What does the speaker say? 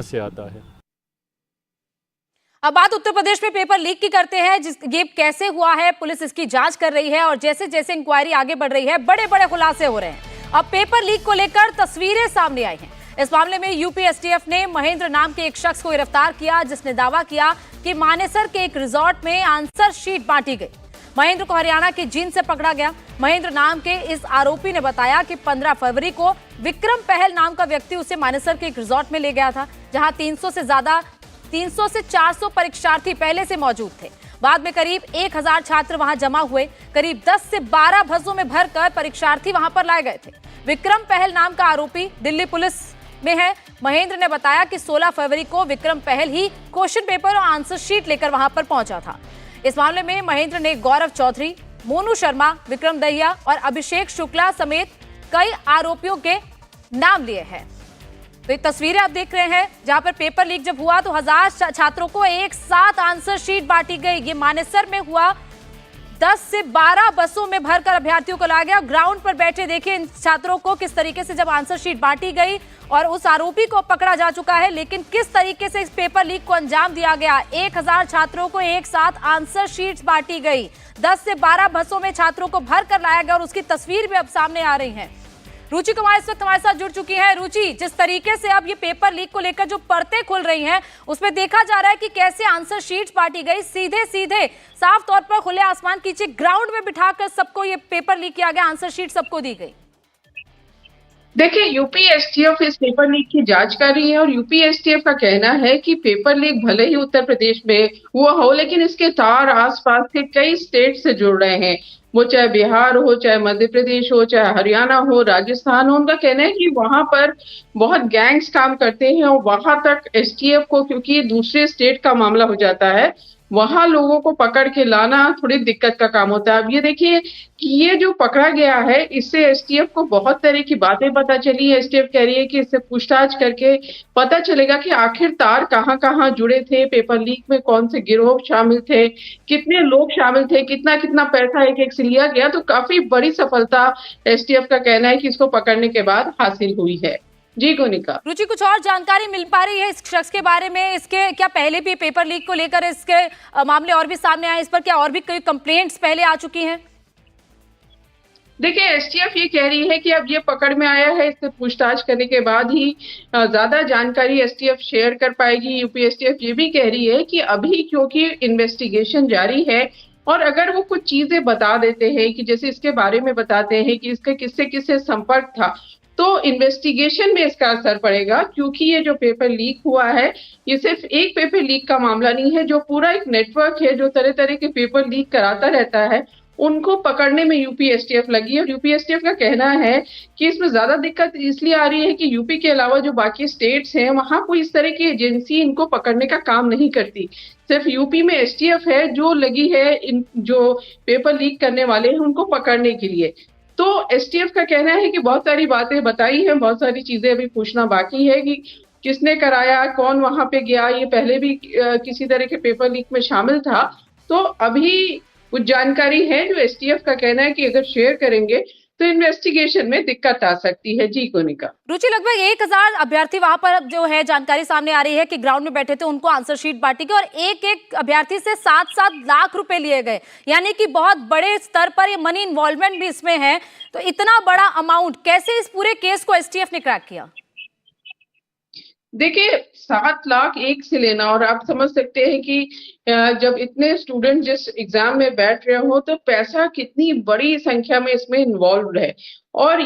से आता है। अब बात उत्तर प्रदेश में पेपर लीक की करते हैं। ये कैसे हुआ है, पुलिस इसकी जांच कर रही है और जैसे जैसे इंक्वायरी आगे बढ़ रही है बड़े बड़े खुलासे हो रहे हैं। अब पेपर लीक को लेकर तस्वीरें सामने आई हैं। इस मामले में यूपी एसटीएफ ने महेंद्र नाम के एक शख्स को गिरफ्तार किया, जिसने दावा किया कि मानेसर के एक रिजॉर्ट में आंसर शीट बांटी गई। महेंद्र को हरियाणा के जींद से पकड़ा गया। महेंद्र नाम के इस आरोपी ने बताया कि 15 फरवरी को विक्रम पहल नाम का व्यक्ति उसे मानेसर के एक रिजॉर्ट में ले गया था, जहां 300 से 400 परीक्षार्थी पहले से मौजूद थे। बाद में करीब 1000 छात्र वहां जमा हुए। करीब 10 से 12 बसों में भरकर परीक्षार्थी वहां पर लाए गए थे। विक्रम पहल नाम का आरोपी दिल्ली पुलिस में है। महेंद्र ने बताया कि 16 फरवरी को विक्रम पहल ही क्वेश्चन पेपर और आंसर शीट लेकर वहां पर पहुंचा था। इस मामले में महेंद्र ने गौरव चौधरी, मोनू शर्मा, विक्रम दहिया और अभिषेक शुक्ला समेत कई आरोपियों के नाम लिए हैं। तो ये तस्वीरें आप देख रहे हैं, जहां पर पेपर लीक जब हुआ तो 1000 छात्रों को एक साथ आंसर शीट बांटी गई। ये मानेसर में हुआ। 10 से 12 बसों में भरकर अभ्यर्थियों को लाया गया। ग्राउंड पर बैठे देखिए इन छात्रों को किस तरीके से जब आंसर शीट बांटी गई और उस आरोपी को पकड़ा जा चुका है, लेकिन किस तरीके से इस पेपर लीक को अंजाम दिया गया। 1000 छात्रों को एक साथ आंसर शीट्स बांटी गई। 10 से 12 बसों में छात्रों को भरकर लाया गया और उसकी तस्वीर भी अब सामने आ रही है। रुचि कुमार इस वक्त हमारे साथ जुड़ चुकी है। रुचि, जिस तरीके से अब ये पेपर लीक को लेकर जो परतें खुल रही हैं, उसमें देखा जा रहा है कि कैसे आंसर शीट्स बांटी गई। सीधे सीधे साफ तौर पर खुले आसमान के नीचे ग्राउंड में बिठाकर सबको ये पेपर लीक किया गया, आंसर शीट सबको दी गई। देखिए, यूपी एसटीएफ इस पेपर लीक की जांच कर रही है और यूपी एसटीएफ का कहना है कि पेपर लीक भले ही उत्तर प्रदेश में हुआ हो, लेकिन इसके तार आसपास के कई स्टेट से जुड़ रहे हैं। वो चाहे बिहार हो, चाहे मध्य प्रदेश हो, चाहे हरियाणा हो, राजस्थान हो। उनका कहना है कि वहां पर बहुत गैंग्स काम करते हैं और वहां तक एसटीएफ को, क्योंकि दूसरे स्टेट का मामला हो जाता है, वहां लोगों को पकड़ के लाना थोड़ी दिक्कत का काम होता है। अब ये देखिए कि ये जो पकड़ा गया है, इससे एसटीएफ को बहुत तरह की बातें पता चली है। एसटीएफ कह रही है कि इससे पूछताछ करके पता चलेगा कि आखिर तार कहां-कहां जुड़े थे, पेपर लीक में कौन से गिरोह शामिल थे, कितने लोग शामिल थे, कितना पैसा एक-एक से लिया गया। तो काफी बड़ी सफलता एसटीएफ का कहना है कि इसको पकड़ने के बाद हासिल हुई है। जी गोनिका। रुचि, कुछ और जानकारी मिल पा रही है इस शख्स के बारे में? इसके क्या पहले भी पेपर लीक को लेकर इसके मामले और भी सामने आए? इस पर क्या और भी कोई कंप्लेंट्स पहले आ चुकी हैं? देखिए, एसटीएफ ये कह रही है कि अब ये पकड़ में आया है, इससे पूछताछ करने के बाद ही ज्यादा जानकारी एसटीएफ शेयर कर पाएगी। यूपी एसटीएफ ये भी कह रही है कि अभी क्योंकि इन्वेस्टिगेशन जारी है और अगर वो कुछ चीजें बता देते हैं कि जैसे इसके बारे में बताते हैं कि इसका किससे किससे संपर्क था, तो इन्वेस्टिगेशन में इसका असर पड़ेगा। क्योंकि ये जो पेपर लीक हुआ है, ये सिर्फ एक पेपर लीक का मामला नहीं है, जो पूरा एक नेटवर्क है जो तरह तरह के पेपर लीक कराता रहता है, उनको पकड़ने में यूपी एसटीएफ लगी है। और यूपी एसटीएफ का कहना है कि इसमें ज्यादा दिक्कत इसलिए आ रही है कि यूपी के अलावा जो बाकी स्टेट्स हैं, वहां कोई इस तरह की एजेंसी इनको पकड़ने का काम नहीं करती। सिर्फ यूपी में एसटीएफ है जो लगी है इन जो पेपर लीक करने वाले हैं उनको पकड़ने के लिए। तो एसटीएफ का कहना है कि बहुत सारी बातें बताई हैं, बहुत सारी चीजें अभी पूछना बाकी है कि किसने कराया, कौन वहां पे गया, ये पहले भी किसी तरह के पेपर लीक में शामिल था। तो अभी कुछ जानकारी है जो एसटीएफ का कहना है कि अगर शेयर करेंगे तो इन्वेस्टिगेशन में दिक्कत आ सकती है। जी कोनिका। रुचि, लगभग 1000 अभ्यर्थी वहां पर जो है जानकारी सामने आ रही है कि ग्राउंड में बैठे थे, उनको आंसर शीट बांटी गई और एक अभ्यर्थी से 7-7 लाख रुपए लिए गए। यानी कि बहुत बड़े स्तर पर ये मनी इन्वॉल्वमेंट भी इसमें है। तो इतना बड़ा अमाउंट कैसे इस पूरे केस को एसटीएफ ने क्रैक किया? देखिए, 7 लाख एक से लेना, और आप समझ सकते हैं कि जब इतने स्टूडेंट जिस एग्जाम में बैठ रहे हो तो पैसा कितनी बड़ी संख्या में इसमें इन्वॉल्व है। और